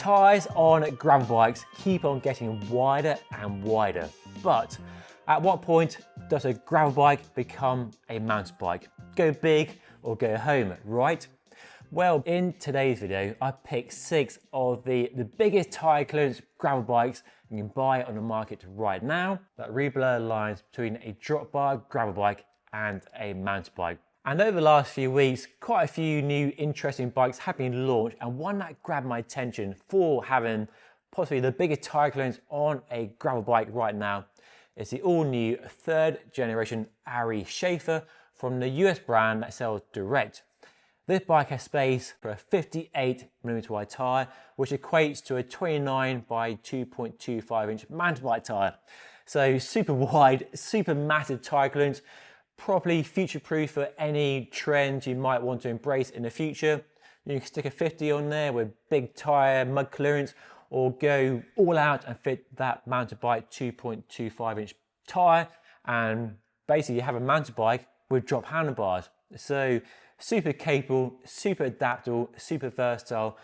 Tyres on gravel bikes keep on getting wider and wider, but at what point does a gravel bike become a mountain bike? Go big or go home, right? Well, in today's video, I picked 6 of the biggest tyre clearance gravel bikes you can buy on the market right now that reblur lines between a drop bar gravel bike and a mountain bike. And over the last few weeks, quite a few new interesting bikes have been launched, and one that grabbed my attention for having possibly the biggest tyre clearance on a gravel bike right now is the all-new 3rd generation Ari Shafer from the US brand that sells direct. This bike has space for a 58mm wide tyre, which equates to a 29 by 2.25 inch mountain bike tyre. So super wide, super massive tyre clearance, properly future-proof for any trends you might want to embrace in the future. You can stick a 50 on there with big tyre, mud clearance, or go all out and fit that mountain bike 2.25 inch tyre, and basically you have a mountain bike with drop handlebars. So super capable, super adaptable, super versatile,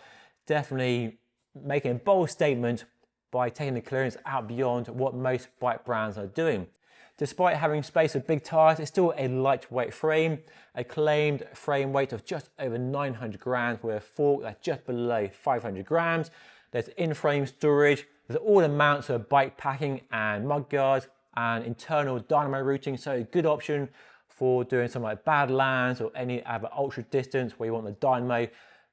definitely making a bold statement by taking the clearance out beyond what most bike brands are doing. Despite having space for big tyres, it's still a lightweight frame, a claimed frame weight of just over 900 grams with a fork that's just below 500 grams. There's in-frame storage, there's all the mounts for bike packing and mud guards and internal dynamo routing, so a good option for doing something like Badlands or any other ultra distance where you want the dynamo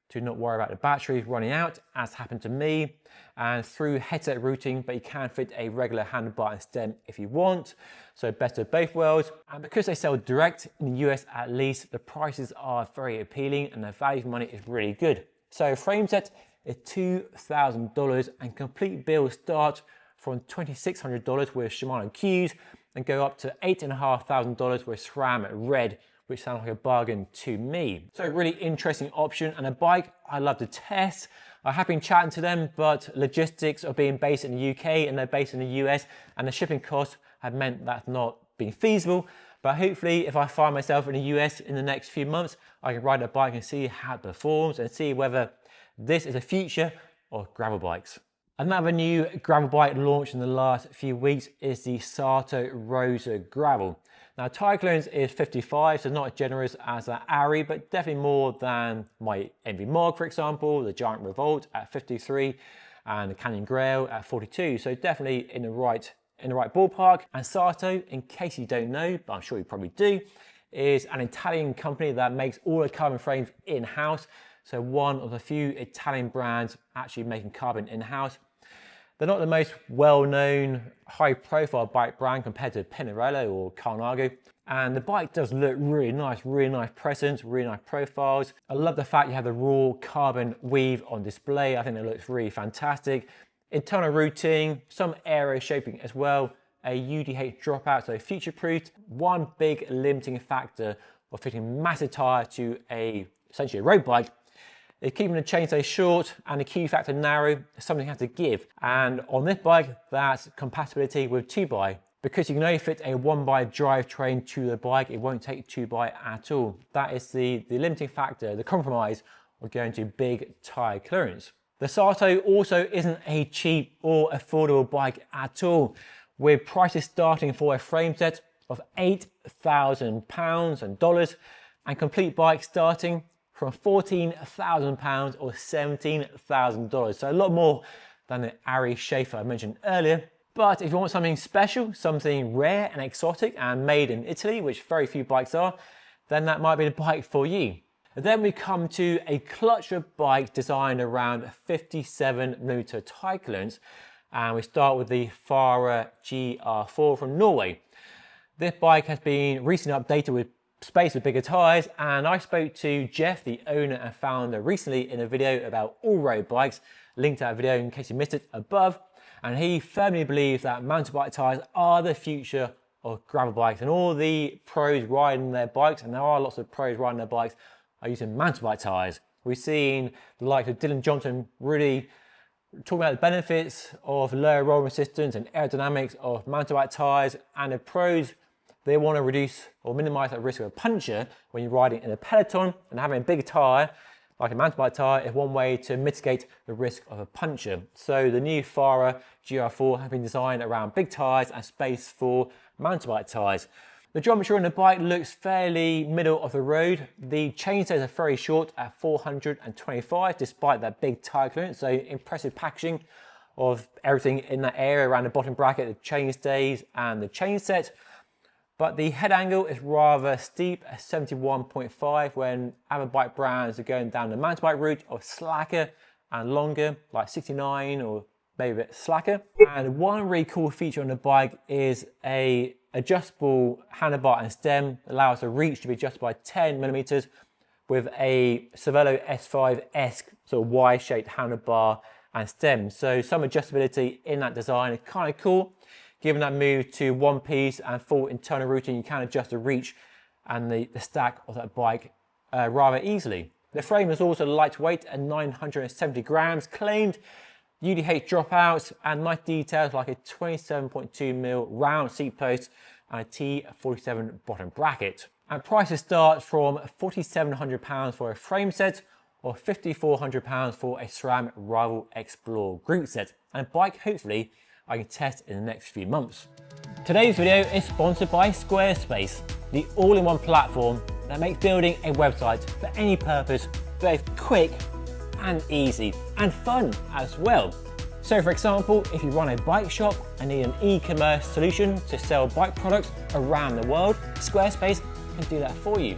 to not worry about the batteries running out, as happened to me, and through headset routing, but you can fit a regular handlebar and stem if you want, so best of both worlds. And because they sell direct in the US at least, the prices are very appealing and the value for money is really good. So frame set is $2,000 and complete builds start from $2,600 with Shimano Qs and go up to $8,500 with SRAM Red, which sounds like a bargain to me. So a really interesting option and a bike I love to test. I have been chatting to them, but logistics of being based in the UK and they're based in the US, and the shipping costs have meant that's not been feasible. But hopefully if I find myself in the US in the next few months, I can ride a bike and see how it performs and see whether this is a future of gravel bikes. Another new gravel bike launched in the last few weeks is the Sarto Raso gravel. Now tyre clearance is 55, so not as generous as the Ari, but definitely more than my Envy Mog, for example, the Giant Revolt at 53, and the Canyon Grail at 42. So definitely in the right ballpark. And Sarto, in case you don't know, but I'm sure you probably do, is an Italian company that makes all the carbon frames in-house. So one of the few Italian brands actually making carbon in-house. They're not the most well-known, high-profile bike brand compared to Pinarello or Carnago. And the bike does look really nice presence, really nice profiles. I love the fact you have the raw carbon weave on display. I think it looks really fantastic. Internal routing, some aero shaping as well, a UDH dropout, so future-proofed. One big limiting factor of fitting massive tyre to essentially a road bike is keeping the chainstay short and the key factor narrow. Something you have to give. And on this bike, that's compatibility with 2x. Because you can only fit a 1x drivetrain to the bike, it won't take 2x at all. That is the limiting factor, the compromise of going to big tyre clearance. The Sarto also isn't a cheap or affordable bike at all, with prices starting for a frame set of £8,000 and dollars, and complete bike starting from £14,000 or $17,000. So a lot more than the Ari Shafer I mentioned earlier. But if you want something special, something rare and exotic and made in Italy, which very few bikes are, then that might be the bike for you. And then we come to a clutcher bike designed around 57mm tyre clearance, and we start with the Fara GR4 from Norway. This bike has been recently updated with space with bigger tyres, and I spoke to Jeff, the owner and founder, recently in a video about all-road bikes. Link to that video in case you missed it above. And he firmly believes that mountain bike tyres are the future of gravel bikes, and all the pros riding their bikes, and there are lots of pros riding their bikes, are using mountain bike tyres. We've seen the likes of Dylan Johnson really talking about the benefits of lower roll resistance and aerodynamics of mountain bike tyres, and the pros, they want to reduce or minimize that risk of a puncture when you're riding in a peloton, and having a bigger tyre like a mountain bike tyre is one way to mitigate the risk of a puncture. So the new Fara GR4 has been designed around big tyres and space for mountain bike tyres. The geometry on the bike looks fairly middle of the road. The chainstays are very short at 425 despite that big tyre clearance, so impressive packaging of everything in that area around the bottom bracket, the chainstays and the chain set. But the head angle is rather steep at 71.5 when other bike brands are going down the mountain bike route of slacker and longer, like 69 or maybe a bit slacker. And one really cool feature on the bike is a adjustable handlebar and stem that allows the reach to be adjusted by 10 millimeters with a Cervelo S5-esque sort of Y-shaped handlebar and stem. So some adjustability in that design is kind of cool. Given that move to one piece and full internal routing, you can adjust the reach and the stack of that bike rather easily. The frame is also lightweight at 970 grams, claimed UDH dropouts and nice details like a 27.2mm round seat post and a T47 bottom bracket. And prices start from £4,700 for a frame set or £5,400 for a SRAM Rival Explore group set. And a bike, hopefully, I can test in the next few months. Today's video is sponsored by Squarespace, the all-in-one platform that makes building a website for any purpose both quick and easy and fun as well. So for example, if you run a bike shop and need an e-commerce solution to sell bike products around the world, Squarespace can do that for you.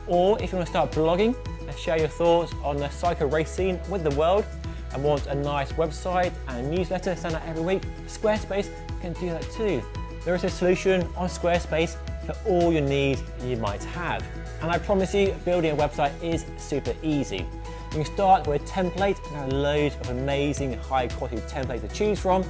Or if you want to start blogging and share your thoughts on the cycle race scene with the world, and want a nice website and a newsletter sent out every week, Squarespace can do that too. There is a solution on Squarespace for all your needs you might have. And I promise you, building a website is super easy. You can start with a template, and there are loads of amazing high quality templates to choose from,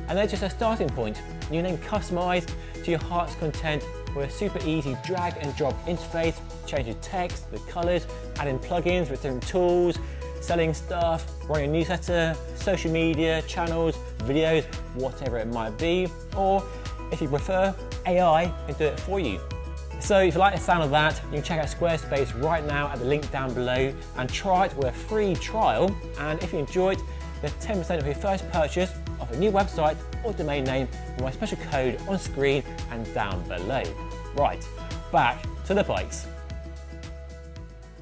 and they're just a starting point. You can then customize to your heart's content with a super easy drag and drop interface, change the text, the colors, add in plugins with different tools, selling stuff, running a newsletter, social media, channels, videos, whatever it might be. Or if you prefer, AI can do it for you. So if you like the sound of that, you can check out Squarespace right now at the link down below and try it with a free trial. And if you enjoy it, get 10% of your first purchase of a new website or domain name with my special code on screen and down below. Right, back to the bikes.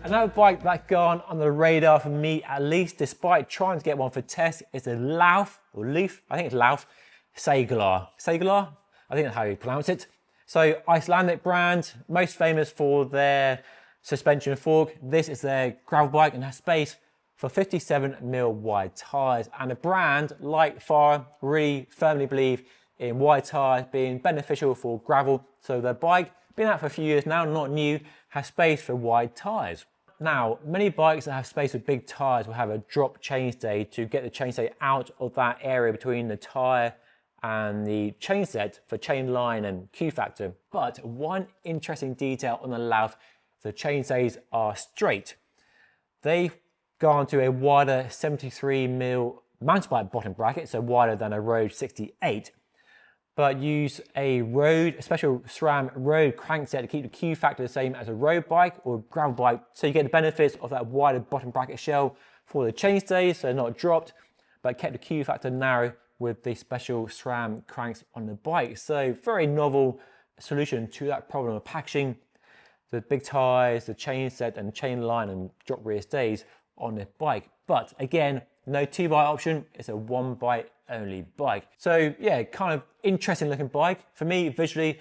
Another bike that's gone on the radar for me, at least, despite trying to get one for test, is the Lauf Seigla. Seigla? I think that's how you pronounce it. So Icelandic brand, most famous for their suspension fork. This is their gravel bike and has space for 57mm wide tyres. And the brand, like Fara, really firmly believe in wide tyres being beneficial for gravel. So their bike, been out for a few years now, not new, has space for wide tyres. Now, many bikes that have space with big tyres will have a drop chainstay to get the chainstay out of that area between the tyre and the chain set for chain line and Q factor. But one interesting detail on the Lauf, the chainstays are straight. They've gone to a wider 73mm mountain bike bottom bracket, so wider than a Road 68, but use a special SRAM road crankset to keep the Q factor the same as a road bike or gravel bike. So you get the benefits of that wider bottom bracket shell for the chainstays, so not dropped, but kept the Q factor narrow with the special SRAM cranks on the bike. So very novel solution to that problem of packaging the big tyres, the chain set and chain line and drop rear stays on the bike. But again, no 2-bike option, it's a 1-bike only bike. So yeah, kind of interesting looking bike. For me, visually,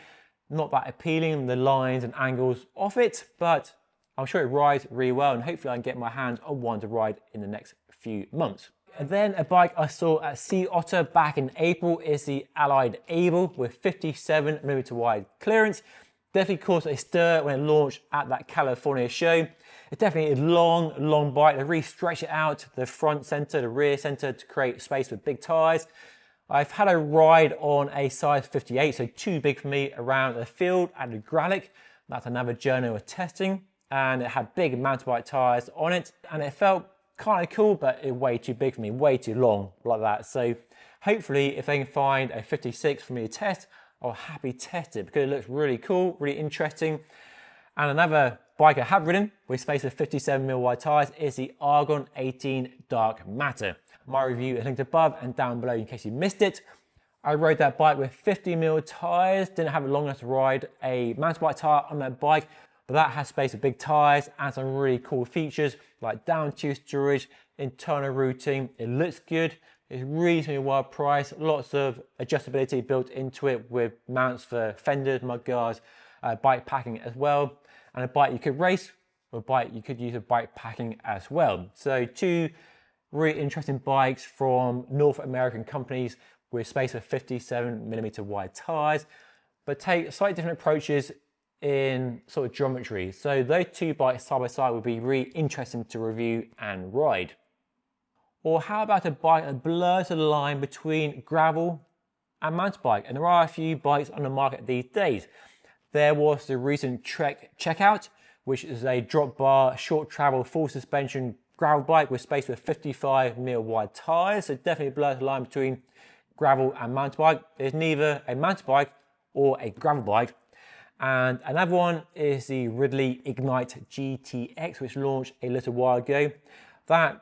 not that appealing, the lines and angles of it, but I'm sure it rides really well and hopefully I can get my hands on one to ride in the next few months. And then a bike I saw at Sea Otter back in April is the Allied Able with 57mm wide clearance. Definitely caused a stir when it launched at that California show. It's definitely a long bike. They really stretch it out, the front center, the rear center to create space with big tires. I've had a ride on a size 58, so too big for me around the field at the Gralic. That's another journey of testing. And it had big mountain bike tires on it. And it felt kind of cool, but it way too big for me, way too long like that. So hopefully if they can find a 56 for me to test, I'll happily test it because it looks really cool, really interesting. And another bike I have ridden with space of 57mm wide tyres is the Argon 18 Dark Matter. My review is linked above and down below in case you missed it. I rode that bike with 50mm tyres, didn't have it long enough to ride a mountain bike tyre on that bike, but that has space for big tyres and some really cool features like down tube storage, internal routing. It looks good, it's reasonably well priced, lots of adjustability built into it with mounts for fenders, mudguards, bike packing as well, and a bike you could race, or a bike you could use for bike packing as well. So two really interesting bikes from North American companies with space for 57mm wide tyres, but take slightly different approaches in sort of geometry. So those two bikes side by side would be really interesting to review and ride. Or how about a bike that blurs the line between gravel and mountain bike? And there are a few bikes on the market these days. There was the recent Trek Checkout, which is a drop bar, short travel, full suspension gravel bike with space for 55mm wide tyres. So definitely blurs the line between gravel and mountain bike. It's neither a mountain bike or a gravel bike. And another one is the Ridley Ignite GTX, which launched a little while ago. That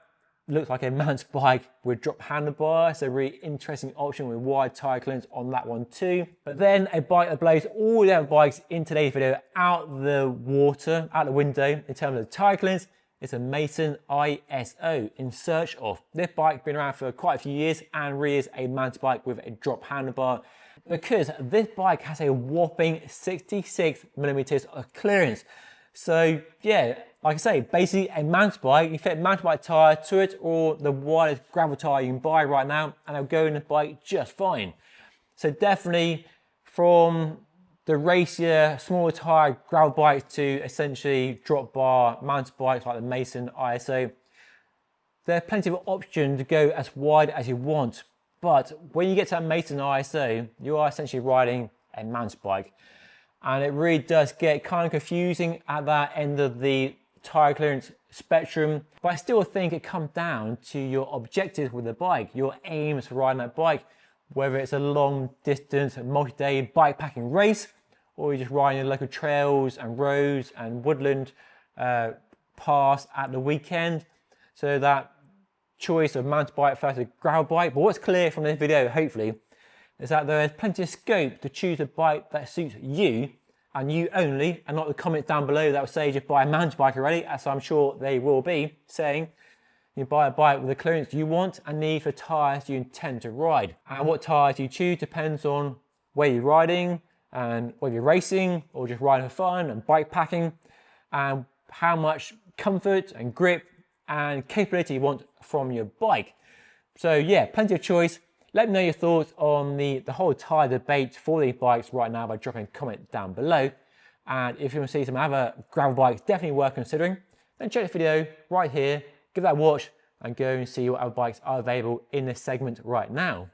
looks like a mountain bike with drop handlebars, so a really interesting option with wide tyre clearance on that one too. But then a bike that blows all the other bikes in today's video out the water, out the window in terms of tyre clearance. It's a Mason ISO in search of. This bike's been around for quite a few years and really is a mountain bike with a drop handlebar, because this bike has a whopping 66mm of clearance. So yeah, like I say, basically a mountain bike. You fit a mountain bike tyre to it or the widest gravel tyre you can buy right now and it'll go in the bike just fine. So definitely from the racier, smaller tyre gravel bikes to essentially drop bar mountain bikes like the Mason ISO, there are plenty of options to go as wide as you want. But when you get to that Mason ISO, you are essentially riding a mountain bike. And it really does get kind of confusing at that end of the tyre clearance spectrum. But I still think it comes down to your objectives with the bike, your aims for riding that bike, whether it's a long distance, multi-day bike packing race, or you're just riding your local trails and roads and woodland paths at the weekend. So that choice of mountain bike versus gravel bike. But what's clear from this video, hopefully, is that there is plenty of scope to choose a bike that suits you and you only, and not the comments down below that will say just buy a mountain bike already, as I'm sure they will be saying you buy a bike with the clearance you want and need for tyres you intend to ride. And what tyres you choose depends on where you're riding and whether you're racing or just riding for fun and bike packing, and how much comfort and grip and capability you want from your bike. So yeah, plenty of choice. Let me know your thoughts on the whole tyre debate for these bikes right now by dropping a comment down below. And if you want to see some other gravel bikes definitely worth considering, then check this video right here, give that a watch and go and see what other bikes are available in this segment right now.